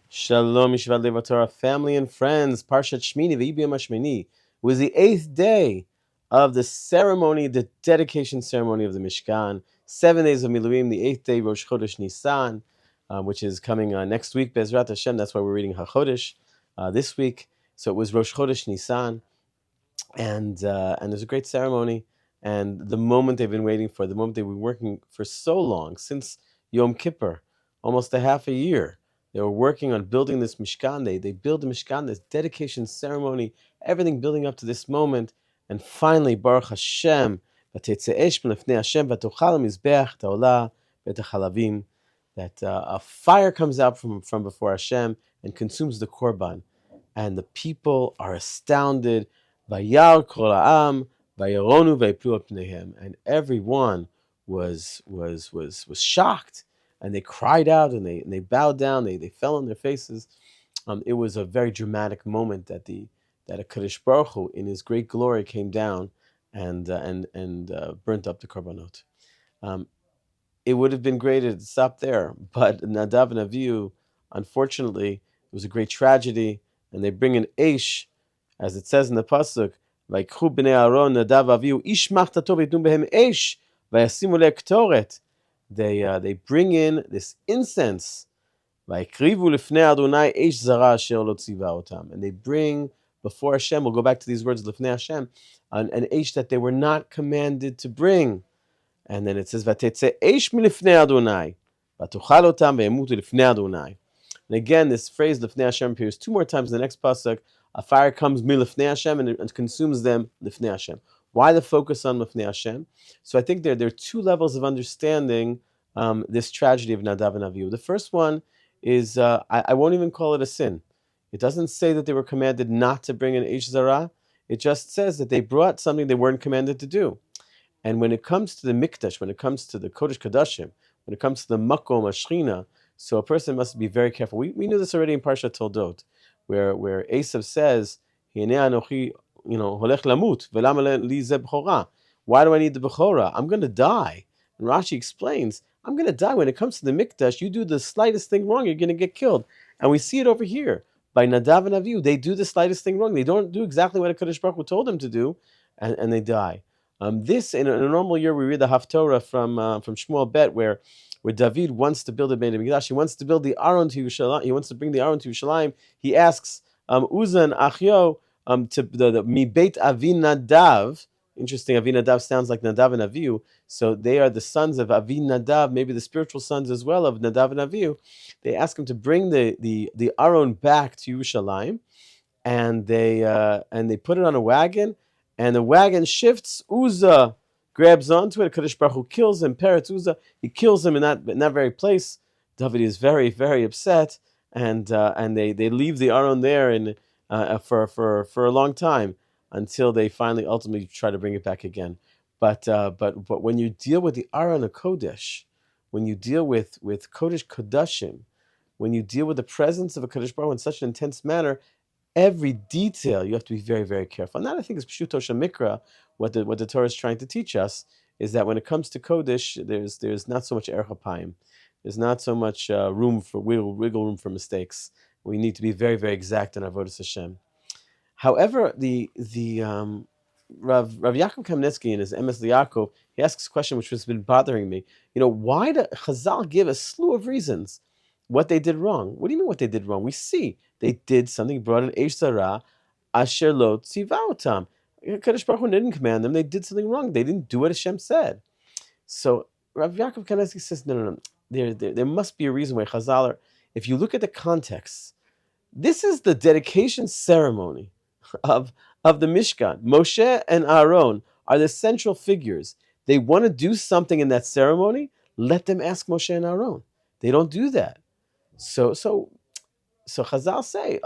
Shalom, Yeshivat Lev Torah, family and friends. Parashat Shemini, V'yibiyam Shemini, was the 8th day of the ceremony, the dedication ceremony of the Mishkan. 7 days of Miluim, the 8th day, Rosh Chodesh Nisan, which is coming next week, Bezrat Hashem. That's why we're reading HaChodesh this week. So it was Rosh Chodesh Nisan, and there's a great ceremony. And the moment they've been waiting for, the moment they've been working for so long, since Yom Kippur, almost a half a year, they were working on building this Mishkan. They build the Mishkan, this dedication ceremony, everything building up to this moment. And finally, Baruch Hashem, v'tetzeh esh milifnei Hashem, v'tochal mizbeach ta'olah v'techalavim, that a fire comes out from before Hashem and consumes the korban. And the people are astounded. Vayar kol ha'am, vayaronu vayplu pneihem, and everyone was shocked, and they cried out, and they bowed down, they fell on their faces. It was a very dramatic moment that a Kadosh Baruch Hu, in His great glory, came down and burnt up the korbanot. It would have been great to stop there, but Nadav and Avihu, unfortunately, it was a great tragedy, and they bring an Eish, as it says in the pasuk, "Vayikchu bnei Aaron Nadav Avihu ish machtato v'yitnu behem eish v'yasimu lektoret." They bring in this incense, "Vayikrivu lifnei Adonai eish zara asher lo tziva otam," and they bring before Hashem. We'll go back to these words, lifnei Hashem, an eish that they were not commanded to bring. And then it says, "Vatetzeh eish milifnei Adonai, vatuchal otam ve'emutu lifnei Adonai." And again, this phrase "lifnei Hashem" appears 2 more times in the next pasuk. A fire comes milifnei Hashem and consumes them lifnei Hashem. Why the focus on lifnei Hashem? So I think there are 2 levels of understanding this tragedy of Nadav and Avihu. The first one is I won't even call it a sin. It doesn't say that they were commanded not to bring an eish zarah. It just says that they brought something they weren't commanded to do. And when it comes to the mikdash, when it comes to the kodesh kodashim, when it comes to the makom ashchina, so a person must be very careful. We knew this already in Parashat Toldot, where Esav says, "Hinei anochi, holech lamut, ve'lama li ze b'chora." Why do I need the b'chora? I'm going to die. And Rashi explains, I'm going to die. When it comes to the mikdash, you do the slightest thing wrong, you're going to get killed. And we see it over here by Nadav and Avihu. They do the slightest thing wrong. They don't do exactly what HaKadosh Baruch Hu told them to do, and they die. This in a normal year, we read the Haftorah from Shmuel Bet, where David wants to build a Beit Hamikdash. He wants to build the Aron to Yerushalayim. He wants to bring the Aron to Yerushalayim. He asks Uzzah and Achio to the Mi Beit Avinadav. Interesting, Avinadav sounds like Nadav and Avihu. So they are the sons of Avinadav, maybe the spiritual sons as well of Nadav and Avihu. They ask him to bring the Aron back to Yerushalayim, and they put it on a wagon. And the wagon shifts. Uzzah grabs onto it. Kadosh Baruch Hu kills him. Peretz Uzzah. He kills him in that very place. David is very, very upset, and they leave the Aron there for a long time until they finally ultimately try to bring it back again. But when you deal with the Aron HaKodesh, when you deal with Kodesh Kodashim, when you deal with the presence of a Kadosh Baruch Hu in such an intense manner, every detail you have to be very, very careful. And that, I think, is Pshuto Shamikra. What the Torah is trying to teach us is that when it comes to Kodesh, there's not so much Erech HaPayim. There's not so much room for wiggle room for mistakes. We need to be very, very exact in our Avodas Hashem. However, the Rav Yaakov Kamenetsky in his Emes Liakov, he asks a question which has been bothering me. Why do Chazal give a slew of reasons what they did wrong? What do you mean what they did wrong? We see they did something, brought an eish zarah, asher lo tziva otam. Kadosh Baruch Hu didn't command them. They did something wrong. They didn't do what Hashem said. So Rav Yaakov Kamenetsky says, no. There must be a reason why Chazal are. If you look at the context, this is the dedication ceremony of the Mishkan. Moshe and Aaron are the central figures. They want to do something in that ceremony. Let them ask Moshe and Aaron. They don't do that. So Chazal say,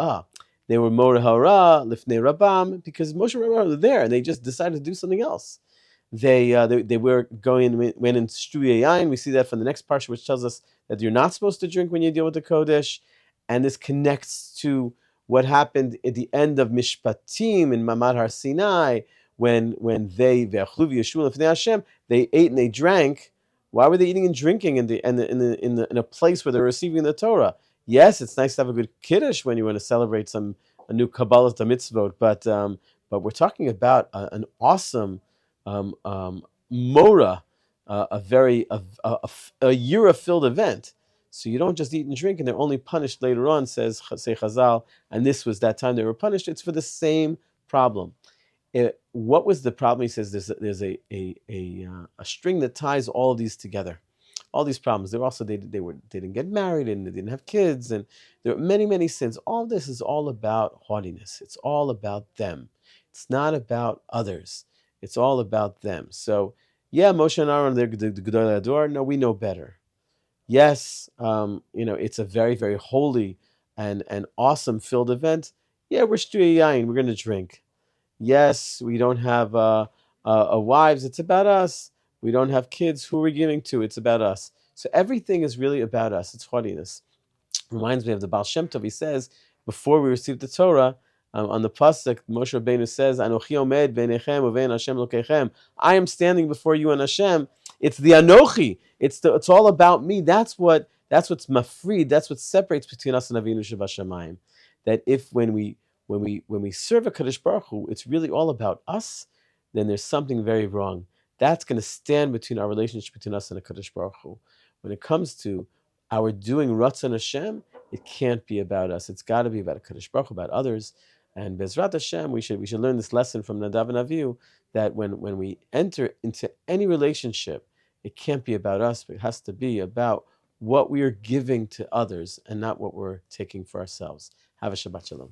they were Mor Hara, Lifnei Rabam, because Moshe and Aaron were there, and they just decided to do something else. They were went in Shtuye Yain. We see that from the next parsha, which tells us that you're not supposed to drink when you deal with the Kodesh, and this connects to what happened at the end of Mishpatim in Mamad Har Sinai, when they Ve'achlu v'yeshu lifnei Hashem, they ate and they drank. Why were they eating and drinking in a place where they're receiving the Torah? Yes, it's nice to have a good kiddush when you want to celebrate a new Kabbalah the mitzvot, but we're talking about an awesome Mora, a very a year filled event. So you don't just eat and drink, and they're only punished later on. Say Chazal, and this was that time they were punished. It's for the same problem. What was the problem? He says there's a string that ties all of these together, all these problems. They were also they didn't get married and they didn't have kids, and there were many sins. All this is all about haughtiness. It's all about them. It's not about others. It's all about them. So yeah, Moshe and Aaron, they're the Gedolei Hador. No, we know better. Yes, it's a very holy and awesome filled event. Yeah, we're shtuya yain. We're going to drink. Yes, we don't have wives. It's about us. We don't have kids. Who are we giving to? It's about us. So everything is really about us. It's haughtiness. Reminds me of the Baal Shem Tov. He says, before we received the Torah, on the pasuk, Moshe Rabbeinu says, "Anochi omed beinechem uvein Hashem lokechem." I am standing before you and Hashem. It's the Anochi. It's all about me. That's what's mafrid. That's what separates between us and Avinu Shabashamayim. That if when we serve a Kadosh Baruch Hu, it's really all about us. Then there's something very wrong. That's going to stand between our relationship between us and the Kadosh Baruch Hu. When it comes to our doing Ratzon Hashem, it can't be about us. It's got to be about a Kadosh Baruch Hu, about others. And Bezrat Hashem, we should learn this lesson from Nadav and Avihu, that when we enter into any relationship, it can't be about us, but it has to be about what we are giving to others and not what we're taking for ourselves. Have a Shabbat Shalom.